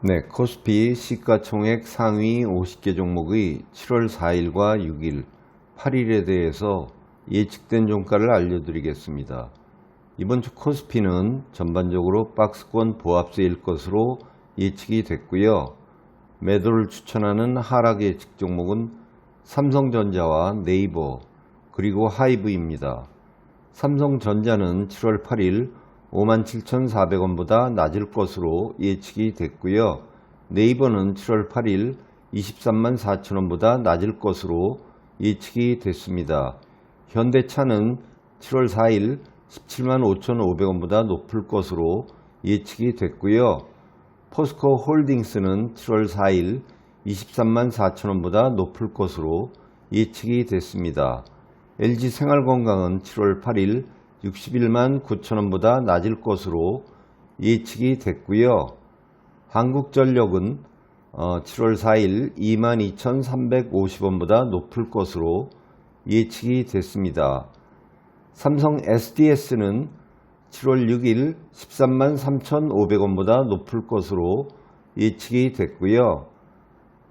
네, 코스피 시가총액 상위 50개 종목의 7월 4일과 6일, 8일에 대해서 예측된 종가를 알려드리겠습니다. 이번 주 코스피는 전반적으로 박스권 보합세일 것으로 예측이 됐고요. 매도를 추천하는 하락 예측 종목은 삼성전자와 네이버 그리고 하이브입니다. 삼성전자는 7월 8일 57,400원보다 낮을 것으로 예측이 됐고요. 네이버는 7월 8일 234,000원보다 낮을 것으로 예측이 됐습니다. 현대차는 7월 4일 175,500원보다 높을 것으로 예측이 됐고요. 포스코 홀딩스는 7월 4일 234,000원보다 높을 것으로 예측이 됐습니다. LG생활건강은 7월 8일 61만 9천원보다 낮을 것으로 예측이 됐고요. 한국전력은 7월 4일 22,350원보다 높을 것으로 예측이 됐습니다. 삼성 SDS는 7월 6일 13만 3,500원보다 높을 것으로 예측이 됐고요.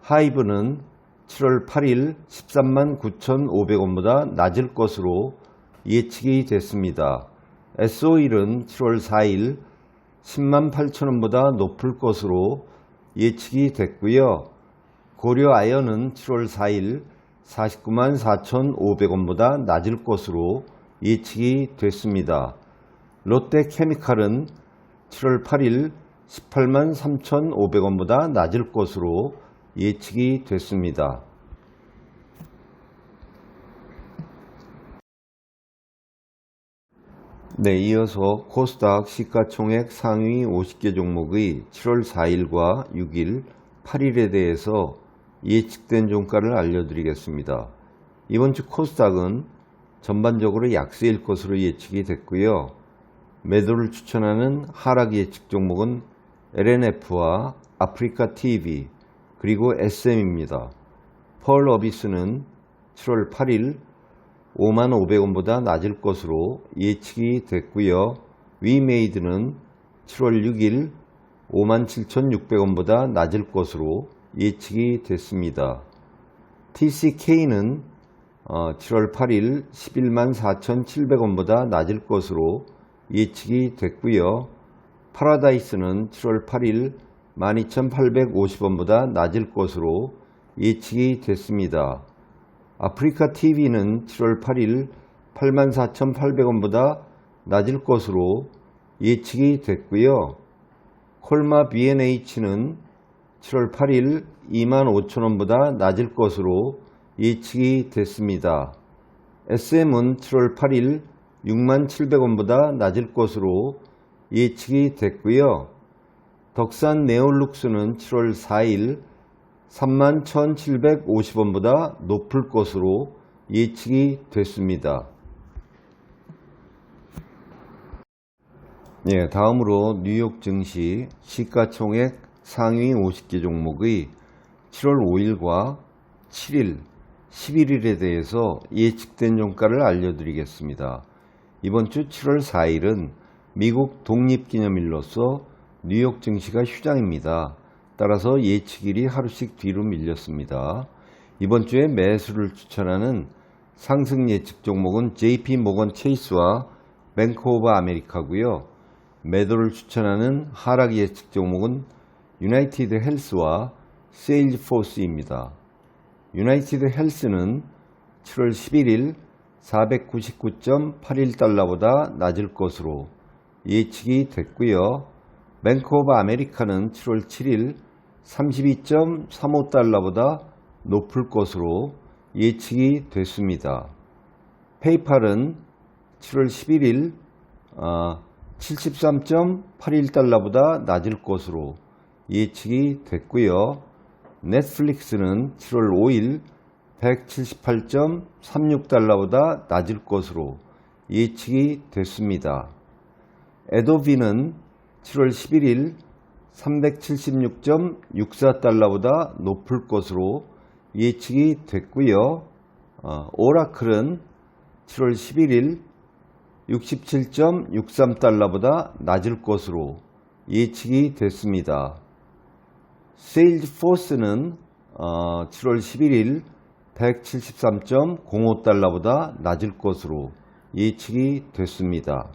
하이브는 7월 8일 13만 9,500원보다 낮을 것으로 예측이 됐습니다. S-OIL은 7월 4일 10만 8천원보다 높을 것으로 예측이 됐고요. 고려아연은 7월 4일 49만 4,500원보다 낮을 것으로 예측이 됐습니다. 롯데케미칼은 7월 8일 18만 3,500원보다 낮을 것으로 예측이 됐습니다. 네, 이어서 코스닥 시가총액 상위 50개 종목의 7월 4일과 6일, 8일에 대해서 예측된 종가를 알려드리겠습니다. 이번 주 코스닥은 전반적으로 약세일 것으로 예측이 됐고요. 매도를 추천하는 하락 예측 종목은 LNF와 아프리카TV 그리고 SM입니다. 펄 어비스는 7월 8일 5만 500원보다 낮을 것으로 예측이 됐고요. 위메이드는 7월 6일 5만 7,600원보다 낮을 것으로 예측이 됐습니다. TCK는 7월 8일 11만 4,700원보다 낮을 것으로 예측이 됐고요. 파라다이스는 7월 8일 12,850원보다 낮을 것으로 예측이 됐습니다. 아프리카TV는 7월 8일 84,800원보다 낮을 것으로 예측이 됐고요. 콜마 B&H는 7월 8일 25,000원보다 낮을 것으로 예측이 됐습니다. SM은 7월 8일 67,700원보다 낮을 것으로 예측이 됐고요. 덕산 네올룩스는 7월 4일 31,750원보다 높을 것으로 예측이 됐습니다. 네, 다음으로 뉴욕 증시 시가총액 상위 50개 종목의 7월 5일과 7일, 11일에 대해서 예측된 종가를 알려드리겠습니다. 이번 주 7월 4일은 미국 독립기념일로서 뉴욕 증시가 휴장입니다. 따라서 예측일이 하루씩 뒤로 밀렸습니다. 이번 주에 매수를 추천하는 상승 예측 종목은 JP모건 체이스와 뱅크 오브 아메리카고요. 매도를 추천하는 하락 예측 종목은 유나이티드 헬스와 세일즈포스입니다. 유나이티드 헬스는 7월 11일 499.81달러보다 낮을 것으로 예측이 됐고요. 뱅크 오브 아메리카는 7월 7일 32.35달러보다 높을 것으로 예측이 됐습니다. 페이팔은 7월 11일 73.81달러보다 낮을 것으로 예측이 됐고요. 넷플릭스는 7월 5일 178.36달러보다 낮을 것으로 예측이 됐습니다. 애도비는 7월 11일 376.64달러보다 높을 것으로 예측이 됐고요. 오라클은 7월 11일 67.63달러보다 낮을 것으로 예측이 됐습니다. 세일즈포스는 7월 11일 173.05달러보다 낮을 것으로 예측이 됐습니다.